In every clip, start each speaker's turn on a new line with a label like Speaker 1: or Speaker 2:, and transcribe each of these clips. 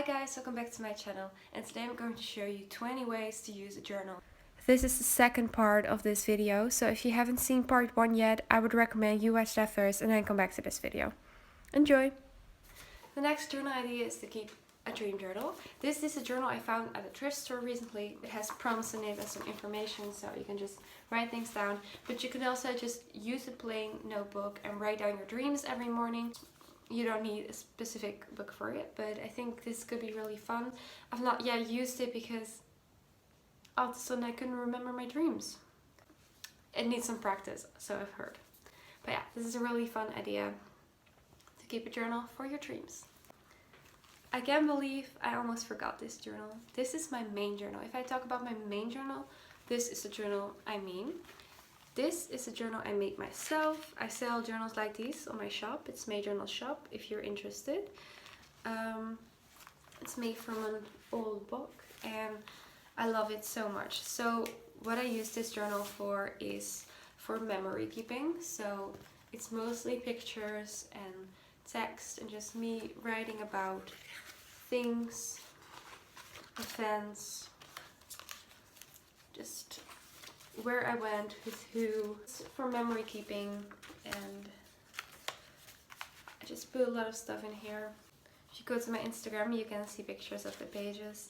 Speaker 1: guys, welcome back to my channel, and today I'm going to show you 20 ways to use a journal. This is the second part of this video, so if you haven't seen part 1 yet, I would recommend you watch that first and then come back to this video. Enjoy! The next journal idea is to keep a dream journal. This is a journal I found at a thrift store recently. It has prompts in it and some information, so you can just write things down, but you can also just use a plain notebook and write down your dreams every morning. You don't need a specific book for it, but I think this could be really fun. I've not yet used it because all of a sudden I couldn't remember my dreams. It needs some practice, so I've heard. But yeah, this is a really fun idea to keep a journal for your dreams. I can't believe I almost forgot this journal. This is my main journal. If I talk about my main journal, this is the journal I mean. This is a journal I made myself. I sell journals like these on my shop. It's May Journal Shop if you're interested. It's made from an old book and I love it so much. So what I use this journal for is for memory keeping. So it's mostly pictures and text and just me writing about things, events, just where I went, with who, for memory keeping, and I just put a lot of stuff in here. If you go to my Instagram, you can see pictures of the pages.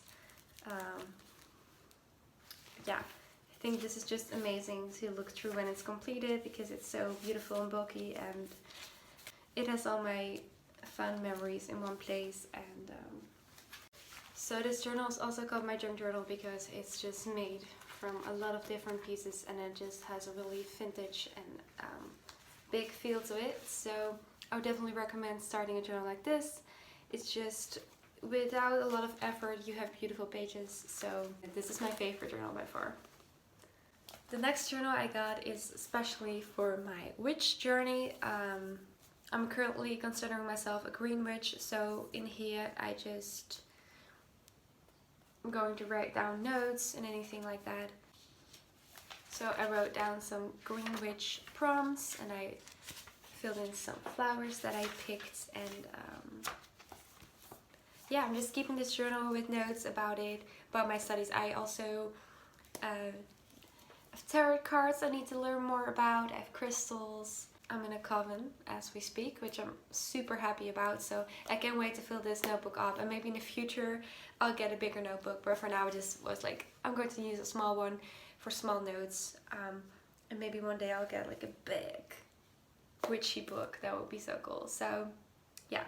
Speaker 1: Yeah, I think this is just amazing to look through when it's completed because it's so beautiful and bulky, and it has all my fun memories in one place. And so this journal is also called my junk journal because it's just made from a lot of different pieces and it just has a really vintage and big feel to it. So I would definitely recommend starting a journal like this. It's just without a lot of effort, you have beautiful pages. So this is my favorite journal by far. The next journal I got is especially for my witch journey. I'm currently considering myself a green witch, so in here I'm going to write down notes and anything like that. So I wrote down some green witch prompts and I filled in some flowers that I picked, and yeah, I'm just keeping this journal with notes about it, about my studies. I also have tarot cards I need to learn more about. I have crystals. I'm in a coven as we speak, which I'm super happy about, so I can't wait to fill this notebook up, and maybe in the future I'll get a bigger notebook, but for now I just was like, I'm going to use a small one for small notes, and maybe one day I'll get like a big witchy book. That would be so cool. So yeah,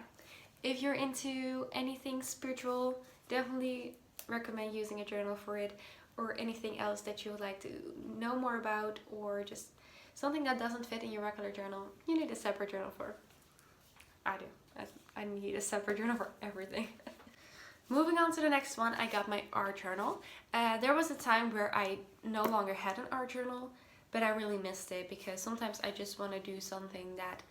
Speaker 1: if you're into anything spiritual, definitely recommend using a journal for it, or anything else that you would like to know more about, or just something that doesn't fit in your regular journal, you need a separate journal for. I do. I need a separate journal for everything. Moving on to the next one, I got my art journal. There was a time where I no longer had an art journal, but I really missed it because sometimes I just want to do something that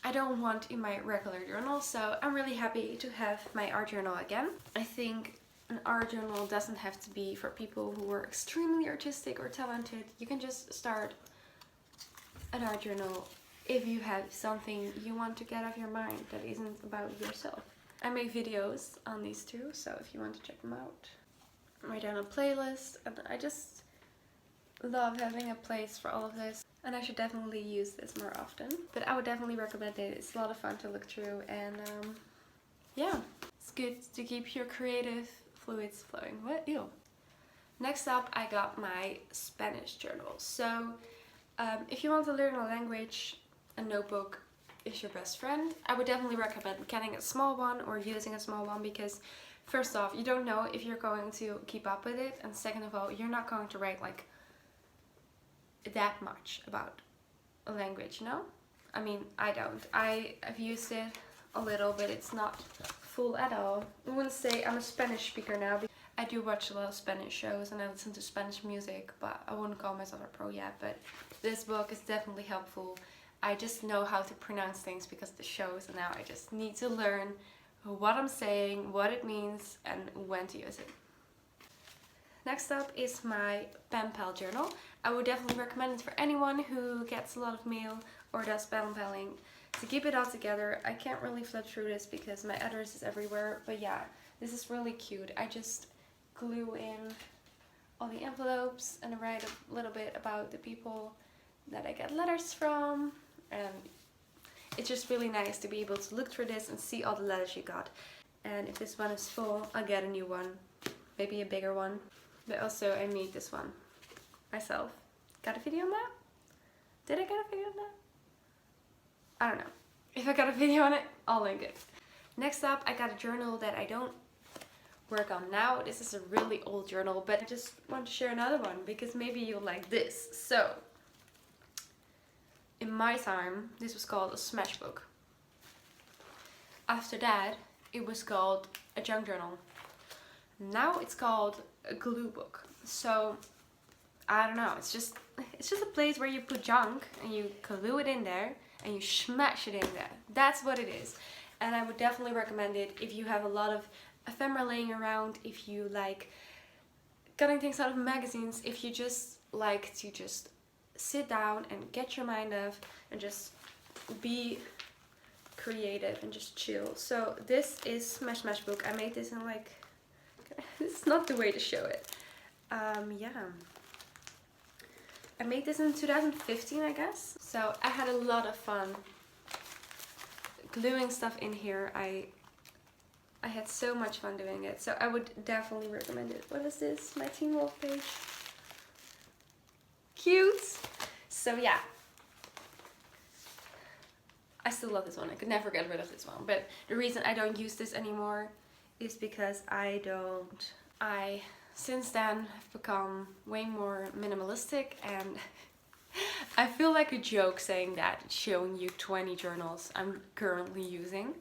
Speaker 1: I don't want in my regular journal. So I'm really happy to have my art journal again. I think an art journal doesn't have to be for people who are extremely artistic or talented. You can just start an art journal if you have something you want to get off your mind that isn't about yourself. I make videos on these too, so if you want to check them out. Write down a playlist, and I just love having a place for all of this, and I should definitely use this more often. But I would definitely recommend it. It's a lot of fun to look through, and yeah, it's good to keep your creative fluids flowing. What? Ew. Next up, I got my Spanish journal. So if you want to learn a language, a notebook is your best friend. I would definitely recommend getting a small one or using a small one because first off, you don't know if you're going to keep up with it, and second of all, you're not going to write like that much about a language, you know? I mean, I don't. I've used it a little, but it's not full at all. I wouldn't say I'm a Spanish speaker now. I do watch a lot of Spanish shows and I listen to Spanish music, but I wouldn't call myself a pro yet. But this book is definitely helpful. I just know how to pronounce things because of the shows, and now I just need to learn what I'm saying, what it means, and when to use it. Next up is my penpal journal. I would definitely recommend it for anyone who gets a lot of mail or does pen paling. to keep it all together. I can't really flip through this because my address is everywhere, but yeah, this is really cute. I just glue in all the envelopes and write a little bit about the people that I get letters from, and it's just really nice to be able to look through this and see all the letters you got. And if this one is full, I'll get a new one, maybe a bigger one. But also I made this one myself. Got a video on that? Did I get a video on that? I don't know. If I got a video on it, I'll link it. Next up, I got a journal that I don't work on now. This is a really old journal, but I just want to share another one because maybe you'll like this. So, in my time, this was called a smashbook. After that, it was called a junk journal. Now it's called a gluebook. So, I don't know, it's just a place where you put junk and you glue it in there and you smash it in there. That's what it is. And I would definitely recommend it if you have a lot of ephemera laying around, if you like cutting things out of magazines, if you just like to just sit down and get your mind off and just be creative and just chill. So this is my smashbook. I made this in like, this is not the way to show it. Yeah. I made this in 2015, I guess. So I had a lot of fun gluing stuff in here. I had so much fun doing it. So I would definitely recommend it. What is this? My Teen Wolf page. Cute. So yeah. I still love this one. I could never get rid of this one. But the reason I don't use this anymore is because I since then have become way more minimalistic, and I feel like a joke saying that, showing you 20 journals I'm currently using.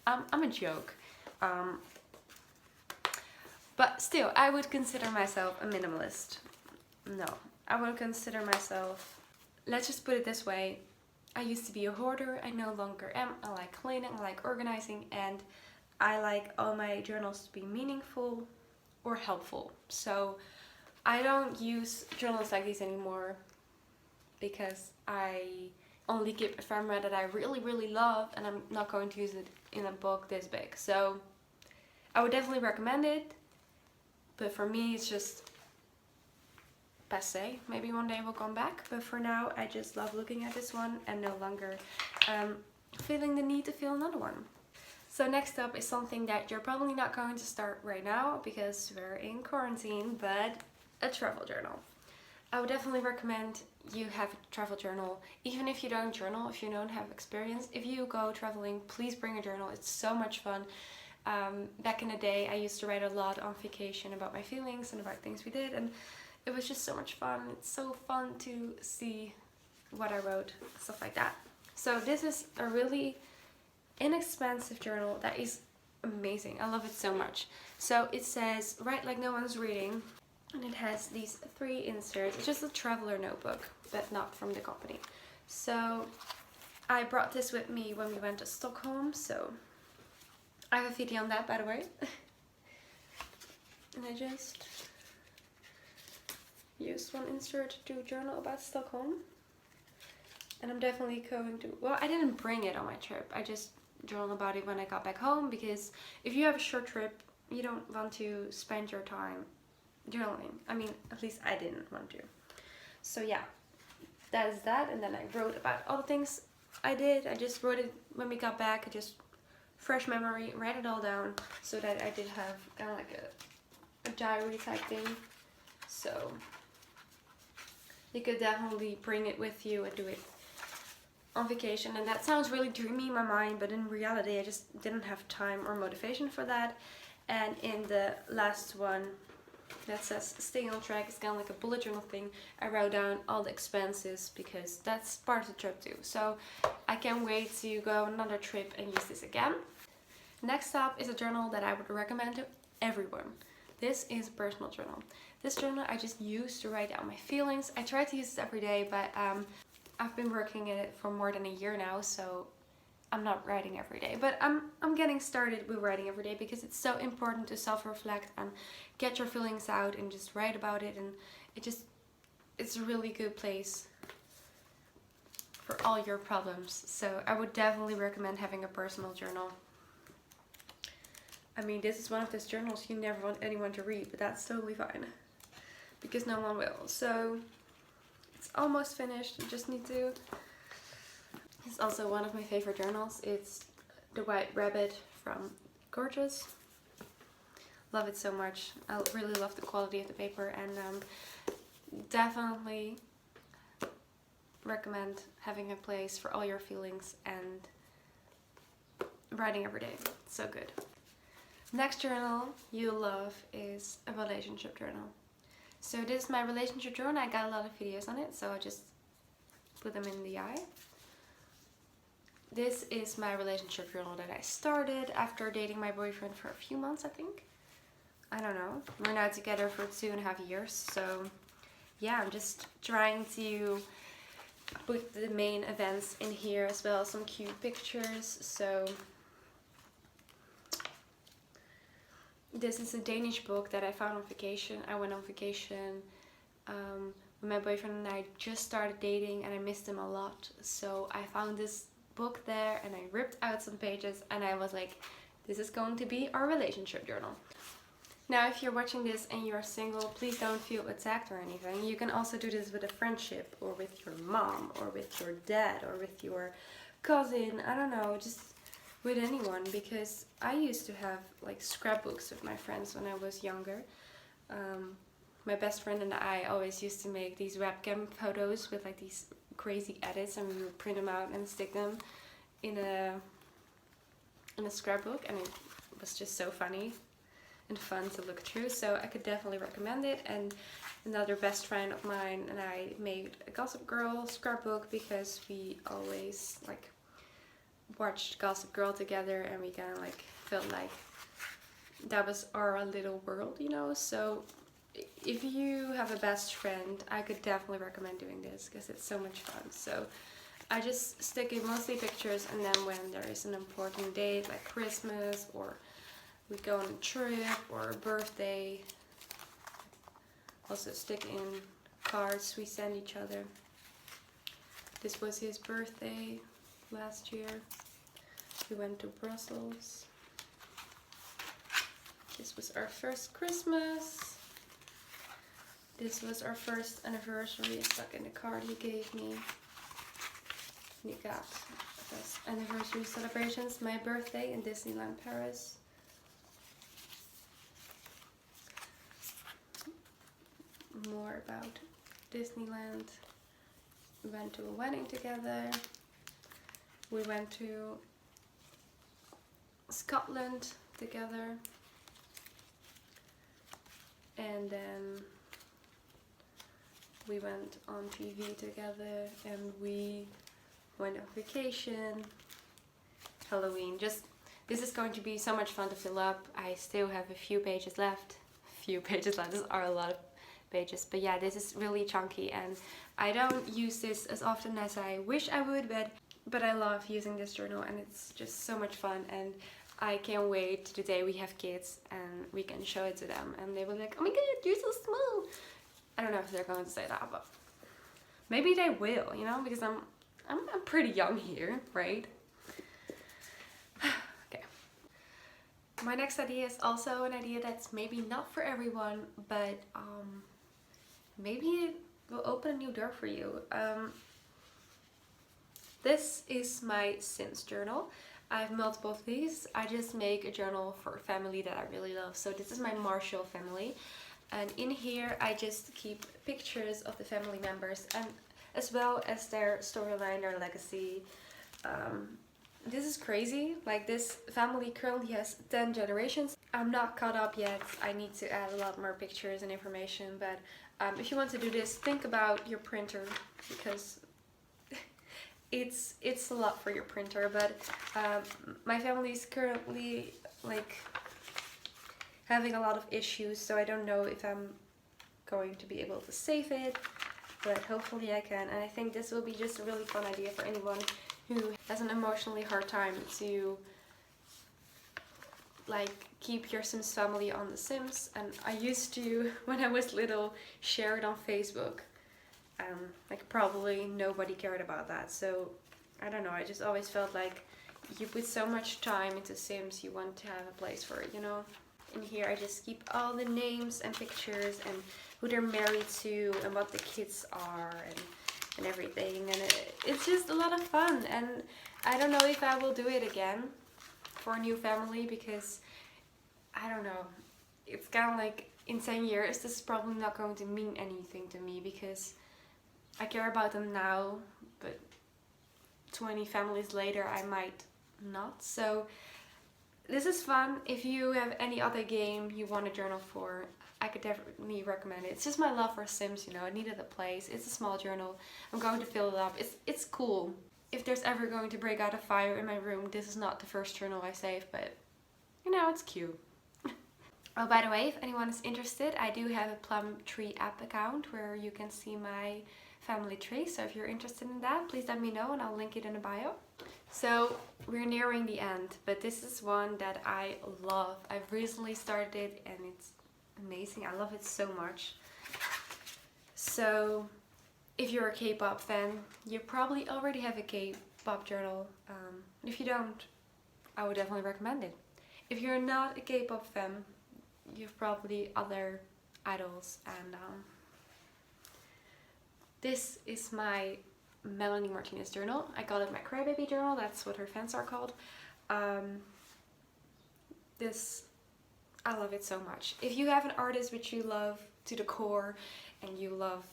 Speaker 1: I'm a joke. But still, I would consider myself a minimalist. No, I would consider myself, let's just put it this way, I used to be a hoarder, I no longer am. I like cleaning, I like organizing, and I like all my journals to be meaningful or helpful. So I don't use journals like these anymore because I only keep ephemera that I really love, and I'm not going to use it in a book this big. So I would definitely recommend it, but for me it's just passé. Maybe one day we'll come back, but for now I just love looking at this one and no longer feeling the need to feel another one. So next up is something that you're probably not going to start right now because we're in quarantine, but a travel journal. I would definitely recommend you have a travel journal. Even if you don't journal, if you don't have experience, if you go traveling, please bring a journal. It's so much fun. Back in the day, I used to write a lot on vacation about my feelings and about things we did, and it was just so much fun. It's so fun to see what I wrote, stuff like that. So this is a really inexpensive journal that is amazing. I love it so much. So it says, write like no one's reading, and it has these 3 inserts. It's just a traveler notebook, but not from the company. So I brought this with me when we went to Stockholm, so I have a video on that, by the way. And I just used one insert to journal about Stockholm. And I'm definitely going to, well, I didn't bring it on my trip. I just journal about it when I got back home, because if you have a short trip, you don't want to spend your time journaling. I mean, at least I didn't want to. So yeah, that is that. And then I wrote about all the things I did. I just wrote it when we got back. I just fresh memory, write it all down so that I did have kind of like a diary type thing. So you could definitely bring it with you and do it on vacation. And that sounds really dreamy in my mind, but in reality I just didn't have time or motivation for that. And in the last one that says stay on track, it's kind of like a bullet journal thing. I wrote down all the expenses because that's part of the trip too. So I can't wait to go on another trip and use this again. Next up is a journal that I would recommend to everyone. This is a personal journal. This journal I just use to write down my feelings. I try to use this every day, but I've been working in it for more than a year now, so I'm not writing every day. But I'm getting started with writing every day because it's so important to self-reflect and get your feelings out and just write about it. And it's a really good place for all your problems. So I would definitely recommend having a personal journal. I mean, this is one of those journals you never want anyone to read, but that's totally fine, because no one will. So it's almost finished, you just need to. It's also one of my favorite journals. It's the White Rabbit from Gorgeous. Love it so much. I really love the quality of the paper, and definitely recommend having a place for all your feelings and writing every day. It's so good. Next journal you'll love is a relationship journal. So this is my relationship journal. I got a lot of videos on it, so I just put them in the eye. This is my relationship journal that I started after dating my boyfriend for a few months, I think. I don't know. We're now together for 2.5 years, so yeah, I'm just trying to put the main events in here as well as some cute pictures. So this is a Danish book that I found on vacation. I went on vacation when my boyfriend and I just started dating, and I missed him a lot. So I found this book there and I ripped out some pages, and I was like, this is going to be our relationship journal. Now, if you're watching this and you're single, please don't feel attacked or anything. You can also do this with a friendship, or with your mom, or with your dad, or with your cousin. I don't know, just with anyone, because I used to have like scrapbooks with my friends when I was younger. My best friend and I always used to make these webcam photos with like these crazy edits, and we would print them out and stick them in a scrapbook, and it was just so funny and fun to look through. So I could definitely recommend it. And another best friend of mine and I made a Gossip Girl scrapbook, because we always like watched Gossip Girl together, and we kind of like felt like that was our little world, you know. So if you have a best friend, I could definitely recommend doing this, because it's so much fun. So I just stick in mostly pictures, and then when there is an important date like Christmas, or we go on a trip, or a birthday, also stick in cards we send each other. This was his birthday last year. We went to Brussels. This was our first Christmas. This was our first anniversary. I stuck in the card he gave me. We got those anniversary celebrations. My birthday in Disneyland Paris. More about Disneyland. We went to a wedding together. We went to Scotland together. And then we went on TV together, and we went on vacation. Halloween. Just, this is going to be so much fun to fill up. I still have a few pages left. This are a lot of pages, but yeah, this is really chunky, and I don't use this as often as I wish I would, but I love using this journal, and it's just so much fun, and I can't wait to the day we have kids and we can show it to them, and they will be like, oh my god, you're so small. I don't know if they're going to say that, but maybe they will, you know, because I'm pretty young here, right? Okay. My next idea is also an idea that's maybe not for everyone, but maybe it will open a new door for you. This is my Sims journal. I have multiple of these. I just make a journal for a family that I really love. So this is my Marshall family. And in here I just keep pictures of the family members, and as well as their storyline, their legacy. This is crazy. Like, this family currently has 10 generations. I'm not caught up yet. I need to add a lot more pictures and information, but if you want to do this, think about your printer, because it's a lot for your printer. But my family is currently like having a lot of issues, so I don't know if I'm going to be able to save it, but hopefully I can. And I think this will be just a really fun idea for anyone who has an emotionally hard time to like keep your Sims family on The Sims. And I used to, when I was little, share it on Facebook. Like probably nobody cared about that. So I don't know, I just always felt like you put so much time into Sims, you want to have a place for it, you know? In here I just keep all the names and pictures and who they're married to and what the kids are and everything, and it's just a lot of fun. And I don't know if I will do it again for a new family, because I don't know, it's kind of like in 10 years this is probably not going to mean anything to me, because I care about them now, but 20 families later I might not. So this is fun. If you have any other game you want to journal for, I could definitely recommend it. It's just my love for Sims, you know, I needed a place. It's a small journal. I'm going to fill it up. It's cool. If there's ever going to break out a fire in my room, this is not the first journal I save, but you know, it's cute. Oh, by the way, if anyone is interested, I do have a Plum Tree app account where you can see my family tree. So if you're interested in that, please let me know and I'll link it in the bio. So we're nearing the end, but this is one that I love. I've recently started it and it's amazing. I love it so much. So if you're a K-pop fan, you probably already have a K-pop journal. If you don't, I would definitely recommend it. If you're not a K-pop fan, you've probably other idols, and this is my Melanie Martinez journal. I call it my crybaby journal, that's what her fans are called. I love it so much. If you have an artist which you love to the core and you love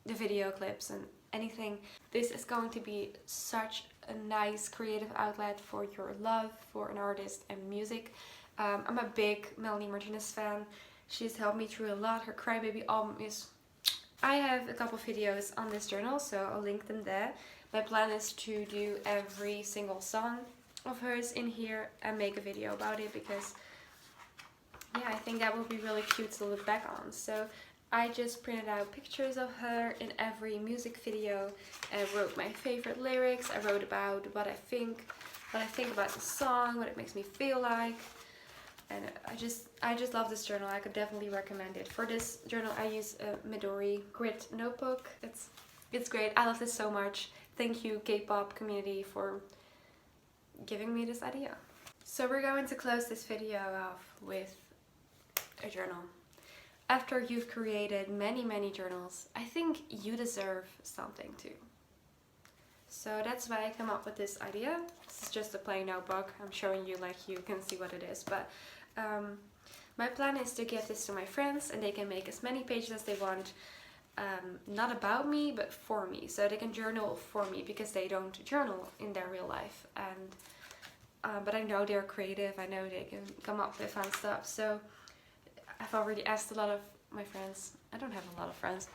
Speaker 1: the video clips and anything, this is going to be such a nice creative outlet for your love for an artist and music. I'm a big Melanie Martinez fan. She's helped me through a lot. Her Crybaby album is... I have a couple videos on this journal, so I'll link them there. My plan is to do every single song of hers in here and make a video about it, because yeah, I think that will be really cute to look back on. So I just printed out pictures of her in every music video and wrote my favorite lyrics. I wrote about what I think about the song, what it makes me feel like. And I just love this journal. I could definitely recommend it. For this journal I use a Midori grit notebook. It's great. I love this so much. Thank you K-pop community for giving me this idea. So we're going to close this video off with a journal. After you've created many journals, I think you deserve something too. So that's why I come up with this idea. This is just a plain notebook. I'm showing you like you can see what it is, but my plan is to give this to my friends and they can make as many pages as they want. Not about me, but for me. So they can journal for me, because they don't journal in their real life. And but I know they're creative. I know they can come up with fun stuff. So I've already asked a lot of my friends. I don't have a lot of friends.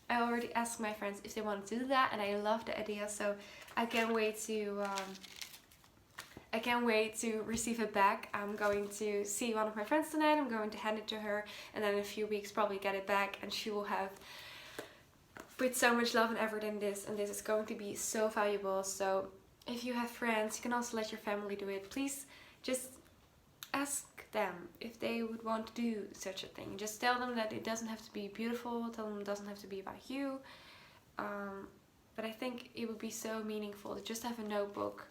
Speaker 1: I already asked my friends if they want to do that, and I love the idea. So I can't wait to receive it back. I'm going to see one of my friends tonight. I'm going to hand it to her, and then in a few weeks probably get it back, and she will have put so much love and effort in this, and this is going to be so valuable. So if you have friends, you can also let your family do it. Please just ask them if they would want to do such a thing. Just tell them that it doesn't have to be beautiful, tell them it doesn't have to be about you. But I think it would be so meaningful to just have a notebook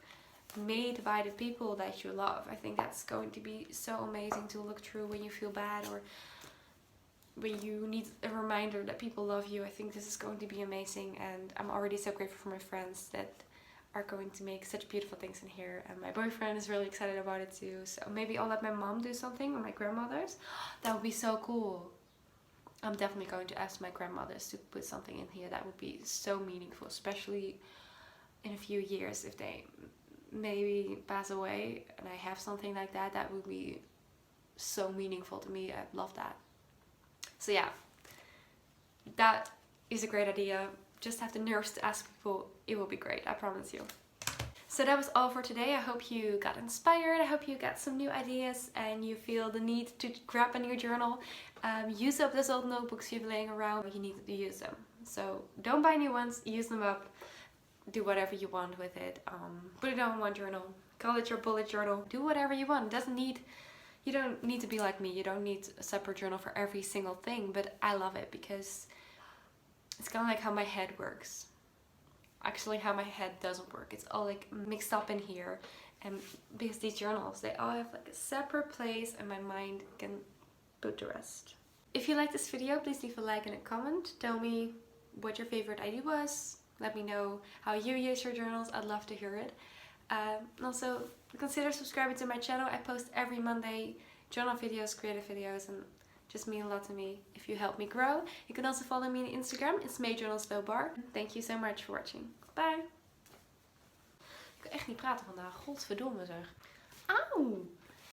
Speaker 1: made by the people that you love. I think that's going to be so amazing to look through when you feel bad or when you need a reminder that people love you. I think this is going to be amazing, and I'm already so grateful for my friends that are going to make such beautiful things in here, and my boyfriend is really excited about it too. So maybe I'll let my mom do something, or my grandmothers. That would be so cool. I'm definitely going to ask my grandmothers to put something in here. That would be so meaningful, especially in a few years if they maybe pass away and I have something like that. That would be so meaningful to me. I'd love that. So yeah, that is a great idea. Just have the nerves to ask people. It will be great, I promise you. So that was all for today. I hope you got inspired. I hope you got some new ideas and you feel the need to grab a new journal. Use up those old notebooks you've laying around. You need to use them. So don't buy new ones, use them up. Do whatever you want with it. Put it on one journal. Call it your bullet journal. Do whatever you want. You don't need to be like me. You don't need a separate journal for every single thing. But I love it because It's kind of like how my head works. Actually, how my head doesn't work. It's all like mixed up in here. And because these journals, they all have like a separate place and my mind can put to rest. If you like this video, please leave a like and a comment. Tell me what your favorite idea was. Let me know how you use your journals. I'd love to hear it. And also consider subscribing to my channel. I post every Monday journal videos, creative videos, and just mean a lot to me if you help me grow. You can also follow me on Instagram. It's mayjournalslobar. Thank you so much for watching. Bye! Ik kan echt niet praten vandaag. Godverdomme zeg. Auw!